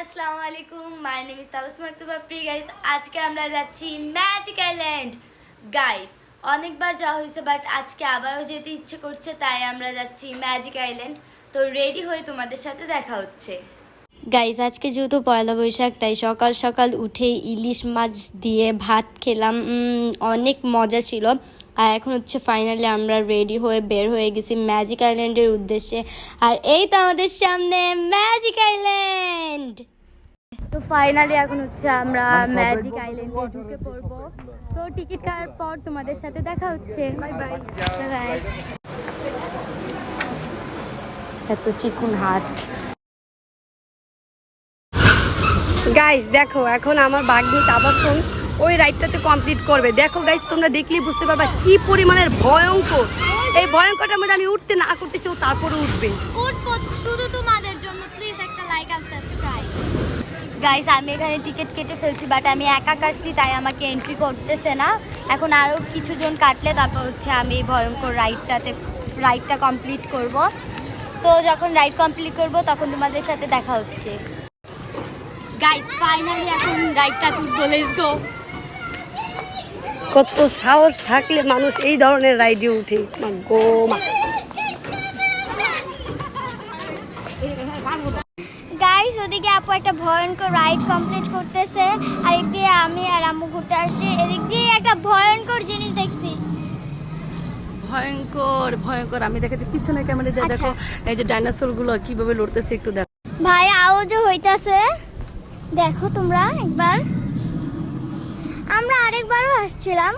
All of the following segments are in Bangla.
আসসালামু আলাইকুম, my name is Tabassum Akter Bappi. Guys, আজকে আমরা যাচ্ছি ম্যাজিক আইল্যান্ড। গাইস, অনেকবার যাওয়া হয়েছে, বাট আজকে আবারও যেতে ইচ্ছে করছে, তাই আমরা যাচ্ছি ম্যাজিক আইল্যান্ড। তো রেডি হয়ে তোমাদের সাথে দেখা হচ্ছে। গাইস, আজকে যেহেতু পয়লা বৈশাখ, তাই সকাল সকাল উঠে ইলিশ মাছ দিয়ে ভাত খেলাম। অনেক মজা ছিল। আর এখন হচ্ছে ফাইনালি আমরা রেডি হয়ে বের হয়ে গেছি ম্যাজিক আইল্যান্ডের উদ্দেশ্যে। আর এই তো আমাদের সামনে ম্যাজিক আইল্যান্ড। তো ফাইনালি এখন হচ্ছে আমরা ম্যাজিক আইল্যান্ডে ঢুকে পড়বো। তো টিকিট কাটার পর তোমাদের সাথে দেখা হচ্ছে। Bye bye. এত চিকুন হাত। গাইস দেখো, এখন আমার বাগনি তাবাসসুম ওই রাইডটাতে কমপ্লিট করবে। দেখো গাইস, তোমরা দেখলেই বুঝতে পারবা কি পরিমাণের ভয়ঙ্কর। এই ভয়ঙ্করটার মধ্যে আমি উঠতে না করতেছি, ও তারপরে উঠবে। উঠবো শুধু তোমাদের জন্য, প্লিজ একটা লাইক আর সাবস্ক্রাইব। গাইস, আমি এখানে টিকিট কেটে ফেলছি, বাট আমি একা কাটছি, তাই আমাকে এন্ট্রি করতেছে না। এখন আরও কিছু জন কাটলে তারপর হচ্ছে আমি ভয়ঙ্কর রাইডটা কমপ্লিট করব। তো যখন রাইড কমপ্লিট করব তখন তোমাদের সাথে দেখা হচ্ছে। গাইস, ফাইনালি এখন রাইডটা তুলবো। Let's go. কত সাহস থাকলে মানুষ এই ধরনের রাইডে উঠে। মা গো মা। গাইস, ওদিকে আপু একটা ভয়ঙ্কর রাইড কমপ্লিট করতেছে, আর এদিক দিয়ে আমি আর আম্মু ঘুরতে আসছি। এদিক দিয়ে একটা ভয়ঙ্কর জিনিস দেখছি। ভয়ঙ্কর ভয়ঙ্কর। আমি দেখেছি পিছনে ক্যামেরা দিয়ে। আচ্ছা। দেখো এই যে ডাইনোসর গুলো কিভাবে লড়তেছে, একটু দেখো। ভাই, আওয়াজও হইতাছে, দেখো তোমরা একবার। আমরা আরেকবারও আসছিলাম,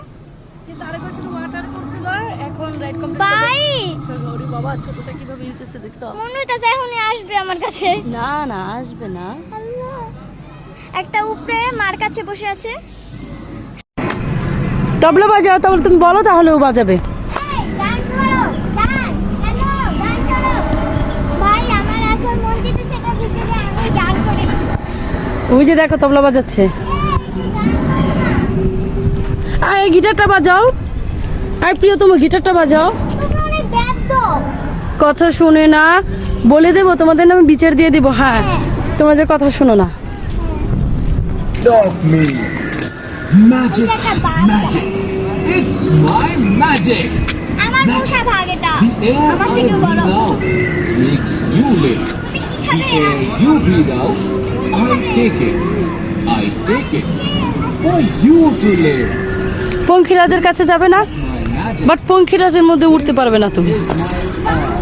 কিন্তু আরেকবার শুধু ওয়াটার করছিল, এখন রাইড কমপ্লিট ভাই। ওরে বাবা, ছোটটা কিভাবে ইন্টারেস্ট দেখছো? মনে হইতাছে এখনই আসবে আমার কাছে। না না, আসবে না। আল্লাহ, একটা উপরে মার কাছে বসে আছে। তবলা বাজাও, তাহলে তুমি বলো, তাহলে ও বাজাবে। এই, গান করো, গান। হ্যালো, গান করো। ভাই, আমার এখন মন চাইতেছে এটা ভিতরে আমি গান করি। ওই যে দেখো তবলা বাজাচ্ছে। এই গিটারটা বাজাও। আর প্রিয়তম গিটারটা বাজাও। তোমরা অনেক ব্যর্থ। কথা শুনে না, বলে দেবো তোমাদের নামে বিচার দিয়ে দিব। হ্যাঁ, তোমাদের কথা শুনো না। Of me. Magic, magic. It's my magic. আমার পোষা ভাগ এটা। The air আমার I থেকে বড়। breathe out makes you live. The air you breathe out, I take it. I take it for you to live. পঙ্খিরাজের কাছে যাবে না, My magic বাট পঙ্খিরাজের মধ্যে উঠতে পারবে না তুমি। is my power.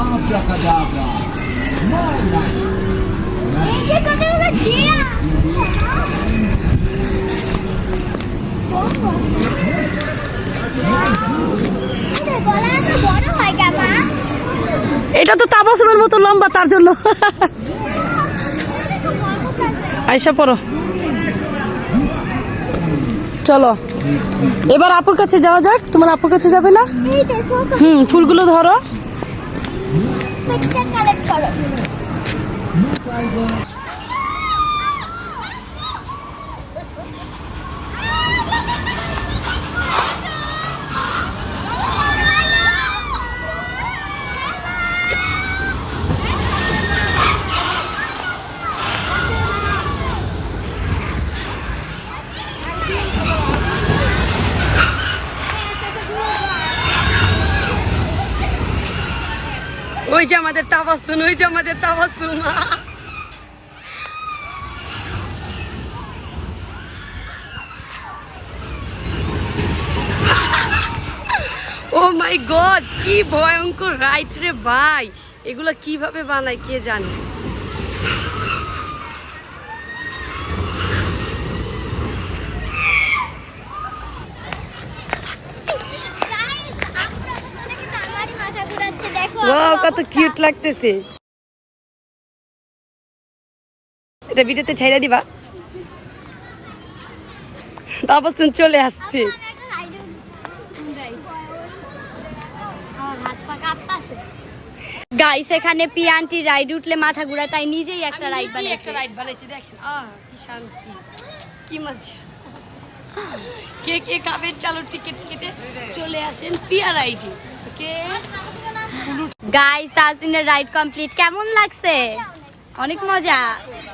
Abracadabra. My magic. এই যে কতগুলো টিয়া। এদের গলা এত বড় হয় কেন? এটা তো তাবাসসুমের মতো লম্বা, তার জন্য। আয়শা পড়ো, চলো এবার আপুর কাছে যাওয়া যাক। তোমার আপুর কাছে যাবে না? এই দেখো, ফুলগুলো ধরো। পিকচার কালেক্ট করো। ওই যে আমাদের তাবাসসুম, ওই যে আমাদের তাবাসসুম। ও মাই গড, কি ভয়ঙ্কর রাইড রে ভাই। এগুলো কিভাবে বানায় কে জানে। গাইস, আপুর অবস্থা দেখে তো আমারই মাথা ঘুরাচ্ছে। দেখো ওয়াও, আপুর কত অবস্থা। কিউট লাগতেছে। এটা ভিডিওতে ছাইড়া দিবা। তাবাসসুম চলে আসছে। আমি একটা রাইডে আমার হাত পা কাঁপতাছে। গাইস, এখানে পিয়ান্টি রাইড উঠলে মাথা ঘুরায়, তাই নিজেই একটা রাইড বানাইছি। একটা রাইড বানাইছি, দেখেন। কি শান্তি, কি মজা। কে কে কাবের চালু টিকিট কেটে চলে আসেন পিয়া রাইডে। ওকে গাইস, তাজিনের রাইড কমপ্লিট। কেমন লাগছে? অনেক মজা।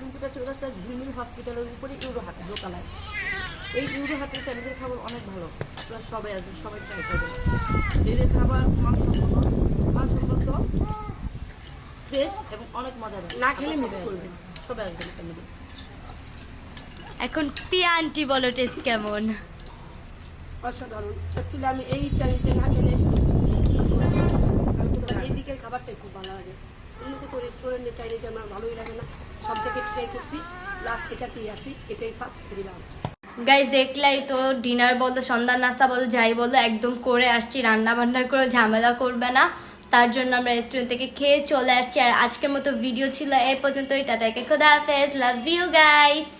কম্পিউটার চৌরাস্তা ঝিলমিল হসপিটালের উপরে ইউরো হাট দোকানায়। এই ইউরো হাটের চ্যানেলের খাবার অনেক ভালো, আপনারা সবাই আসবেন, সবাই ট্রাই করবেন। এদের খাবার মানসম্মত, ফ্রেশ এবং অনেক মজাদার, না খেলে মিস করবেন। সবাই আসবেন ফ্যামিলি। এখন পিয়া আন্টি বলো টেস্ট কেমন? অসাধারণ। অ্যাকচুয়ালি আমি এই চ্যালেঞ্জে না খেলে আমি এই দিকের খাবারটাই খুব ভালো লাগে। অন্য কোনো রেস্টুরেন্টে চাইনিজ আমার ভালোই লাগে না, সব জায়গায় ট্রাই করছি, লাস্ট এটাতেই আসি, এটাই ফার্স্ট এটাই লাস্ট। গাইজ দেখলাই তো, ডিনার বলো সন্ধ্যার নাস্তা বলো যাই বলো একদম করে আসছি, রান্না বান্নার করে ঝামেলা করবে না, তার জন্য আমরা রেস্টুরেন্ট থেকে খেয়ে চলে আসছি। আর আজকের মতো ভিডিও ছিল এই পর্যন্তই। টাটা, খোদা হাফেজ, লাভ ইউ গাইস।